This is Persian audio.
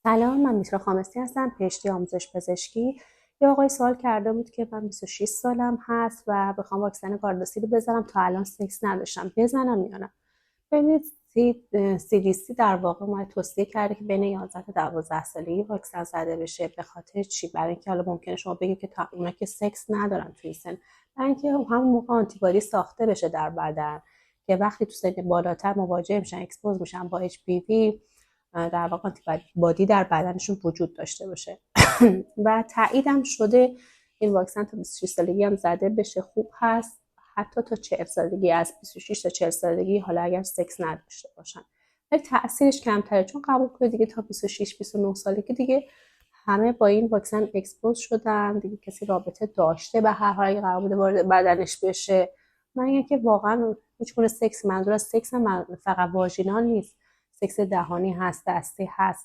سلام، من میترا خامسی هستم، پیشتی آموزش پزشکی. یه آقای سوال کرده بود که من 26 سالم هست و بخوام واکسن گاردوسیل رو بزنم. تا الان سکس نداشتم، بزنم یا نه؟ ببینید، CDC در واقع ما توصیه کرده که بین 11 تا 12 سالگی واکسن زده بشه. به خاطر چی؟ برای اینکه حالا ممکنه شما بگید که تا اونا که سکس ندارن توی سن، برای اینکه همون موقع آنتیبادی ساخته بشه در بدن که وقتی تو سن بالاتر مواجه میشن، اکسپوز میشن با HPV، در واقع آنتیبادی در بدنشون وجود داشته باشه. و تاییدم شده این واکسن تا 26 سالگی هم زده بشه، خوب هست. حتی تا 40 سالگی، از 26 تا 40 سالگی، حالا اگر سکس نداشته باشن، ولی تاثیرش کمتره، چون قبول کنید دیگه تا 26 29 سالگی دیگه همه با این واکسن اکسپوز شدن دیگه. کسی رابطه داشته به هر حال قرار بوده وارد بدنش بشه. من اینه که واقعا هیچ گونه سکس، منظور از سکس فقط واژینال نیست، سکس دهانی هست، دستی هست،